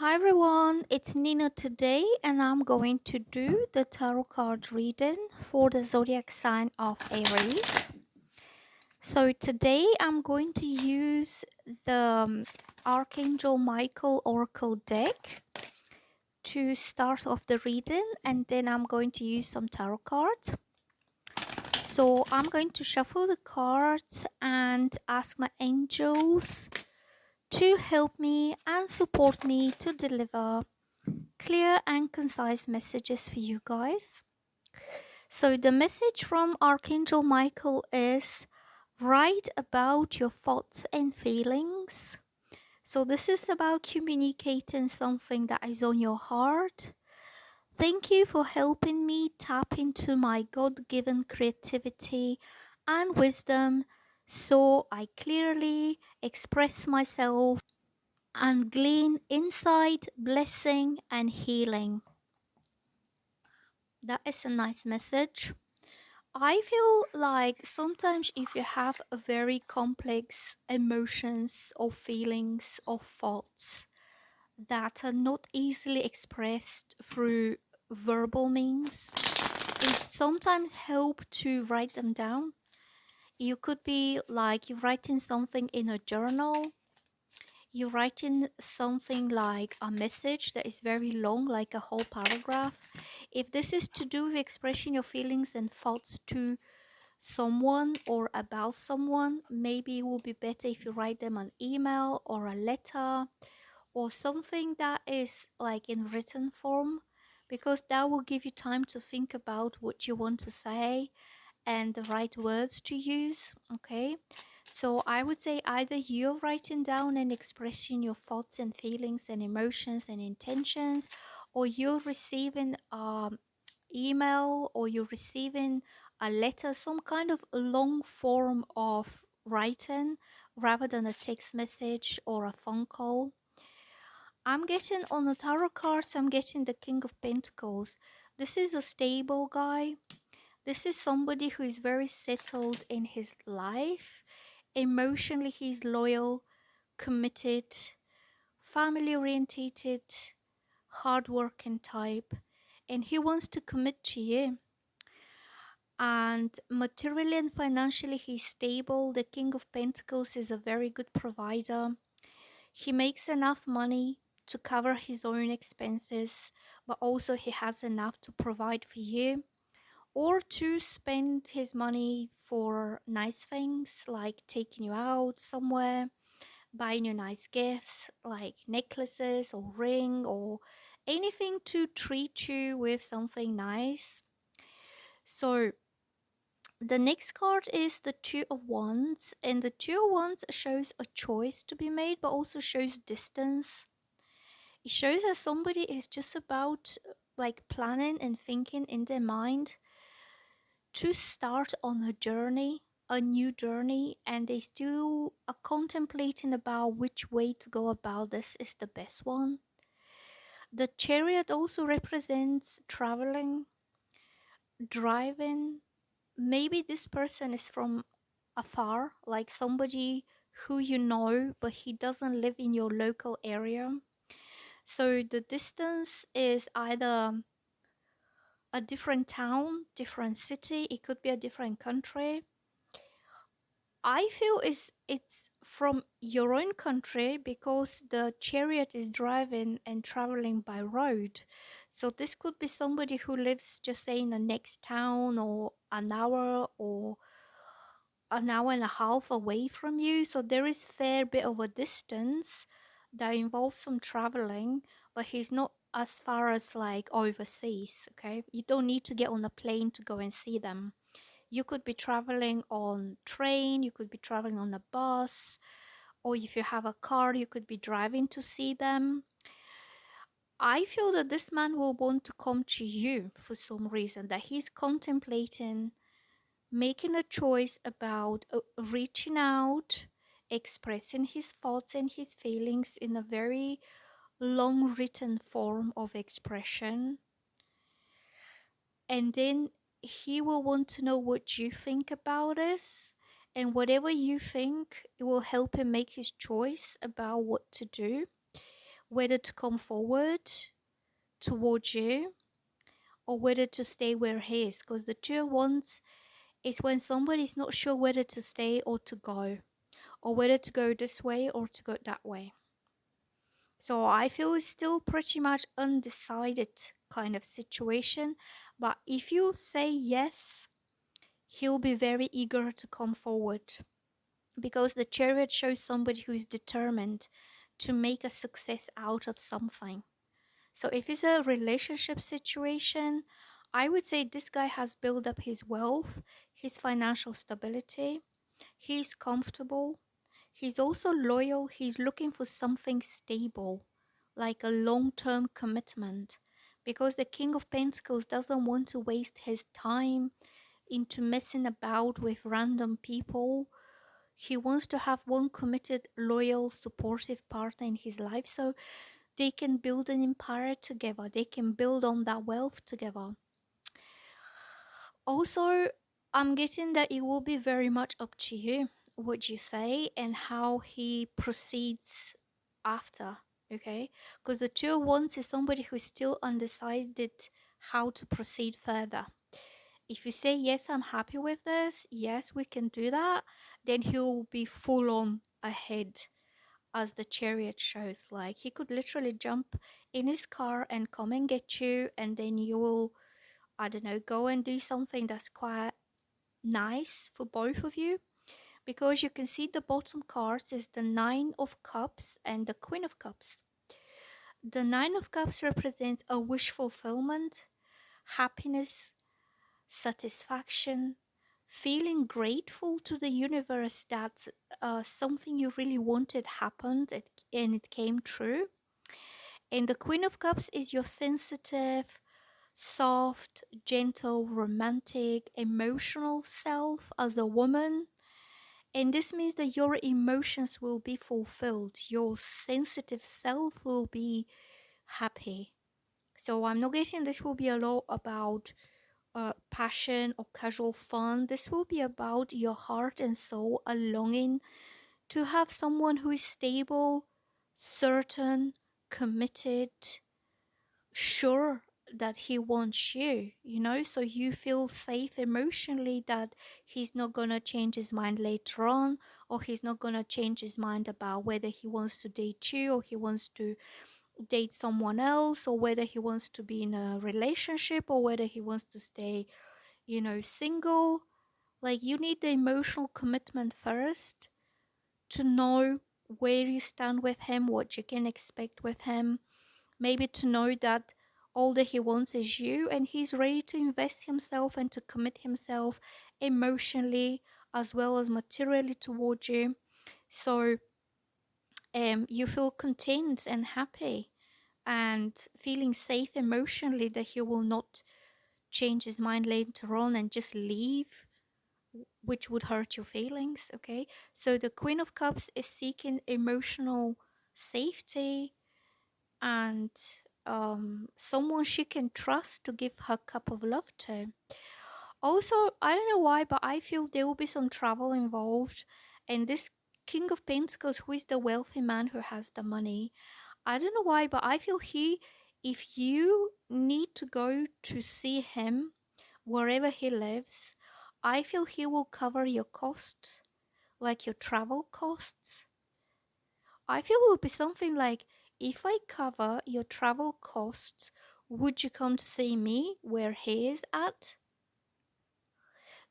Hi everyone, it's Nina today, and I'm going to do the tarot card reading for the zodiac sign of Aries. So today I'm going to use the Archangel Michael Oracle deck to start off the reading, and then I'm going to use some tarot cards. So I'm going to shuffle the cards and ask my angels to help me and support me to deliver clear and concise messages for you guys. So the message from Archangel Michael is write about your thoughts and feelings. So this is about communicating something that is on your heart. Thank you for helping me tap into my God-given creativity and wisdom so I clearly express myself and glean insight, blessing, and healing. That is a nice message. I feel like sometimes if you have a very complex emotions or feelings or thoughts that are not easily expressed through verbal means, it sometimes help to write them down. You could be like you're writing something in a journal. You're writing something like a message that is very long, like a whole paragraph. If this is to do with expressing your feelings and thoughts to someone or about someone, maybe it will be better if you write them an email or a letter or something that is like in written form, because that will give you time to think about what you want to say and the right words to use. Okay, so I would say either you're writing down and expressing your thoughts and feelings and emotions and intentions, or you're receiving email, or you're receiving a letter, some kind of long form of writing rather than a text message or a phone call. I'm getting on the tarot cards, I'm getting the King of Pentacles. This is a stable guy. This is somebody who is very settled in his life. Emotionally, he's loyal, committed, family orientated, hardworking type, and he wants to commit to you. And materially and financially, he's stable. The King of Pentacles is a very good provider. He makes enough money to cover his own expenses, but also he has enough to provide for you, or to spend his money for nice things like taking you out somewhere, buying you nice gifts like necklaces or ring or anything to treat you with something nice. So the next card is the Two of Wands, and the Two of Wands shows a choice to be made but also shows distance. It shows that somebody is just about like planning and thinking in their mind to start on a journey, a new journey, and they still are contemplating about which way to go about this is the best one. The Chariot also represents traveling, driving. Maybe this person is from afar, like somebody who you know, but he doesn't live in your local area. So the distance is either a different town, different city, it could be a different country. I feel it's from your own country because the chariot is driving and traveling by road. So this could be somebody who lives just say in the next town, or an hour and a half away from you. So there is fair bit of a distance that involves some traveling, but he's not as far as like overseas. Okay, you don't need to get on a plane to go and see them. You could be traveling on train, you could be traveling on a bus, or if you have a car, you could be driving to see them. I feel that this man will want to come to you for some reason, that he's contemplating making a choice about reaching out, expressing his thoughts and his feelings in a very long written form of expression. And then he will want to know what you think about this, and whatever you think, it will help him make his choice about what to do. whether to come forward towards you or whether to stay where he is. Because the two ones is when somebody is not sure whether to stay or to go, or whether to go this way or to go that way. So I feel it's still pretty much undecided kind of situation. But if you say yes, he'll be very eager to come forward, because the chariot shows somebody who's determined to make a success out of something. So if it's a relationship situation, I would say this guy has built up his wealth, his financial stability, he's comfortable, he's also loyal, he's looking for something stable, like a long-term commitment. Because the King of Pentacles doesn't want to waste his time into messing about with random people. He wants to have one committed, loyal, supportive partner in his life so they can build an empire together. They can build on that wealth together. Also, I'm getting that it will be very much up to you what you say and how he proceeds after, okay? Because the two of wands is somebody who's still undecided how to proceed further. If you say, yes, I'm happy with this, yes, we can do that, then he'll be full on ahead, as the chariot shows. Like, he could literally jump in his car and come and get you, and then you will, I don't know, go and do something that's quite nice for both of you. Because you can see the bottom cards is the Nine of Cups and the Queen of Cups. The Nine of Cups represents a wish fulfillment, happiness, satisfaction, feeling grateful to the universe that something you really wanted happened and it came true. And the Queen of Cups is your sensitive, soft, gentle, romantic, emotional self as a woman. And this means that your emotions will be fulfilled. Your sensitive self will be happy. So I'm not getting this will be a lot about passion or casual fun. This will be about your heart and soul, a longing to have someone who is stable, certain, committed, sure that he wants you, so you feel safe emotionally that he's not gonna change his mind later on, or he's not gonna change his mind about whether he wants to date you or he wants to date someone else, or whether he wants to be in a relationship or whether he wants to stay single. Like, you need the emotional commitment first to know where you stand with him, what you can expect with him. Maybe to know that all that he wants is you, and he's ready to invest himself and to commit himself emotionally as well as materially towards you. So you feel content and happy and feeling safe emotionally that he will not change his mind later on and just leave, which would hurt your feelings. Okay, so the Queen of Cups is seeking emotional safety and someone she can trust to give her cup of love to. Also, I don't know why, but I feel there will be some travel involved, and this King of Pentacles, who is the wealthy man who has the money, I don't know why, but I feel if you need to go to see him wherever he lives, I feel he will cover your costs, like your travel costs. I feel it would be something like, if I cover your travel costs, would you come to see me where he is at?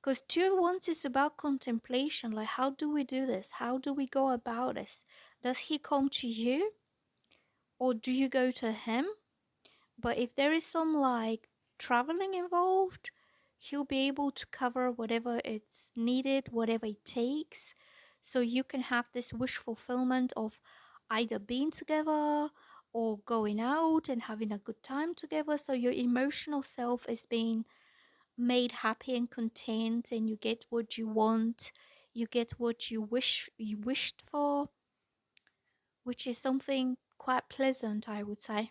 Because two of wands is about contemplation. Like, how do we do this? How do we go about this? Does he come to you or do you go to him? But if there is some like traveling involved, he'll be able to cover whatever it's needed, whatever it takes. So you can have this wish fulfillment of either being together or going out and having a good time together. So your emotional self is being made happy and content, and you get what you want. You get what you wished for, which is something quite pleasant, I would say.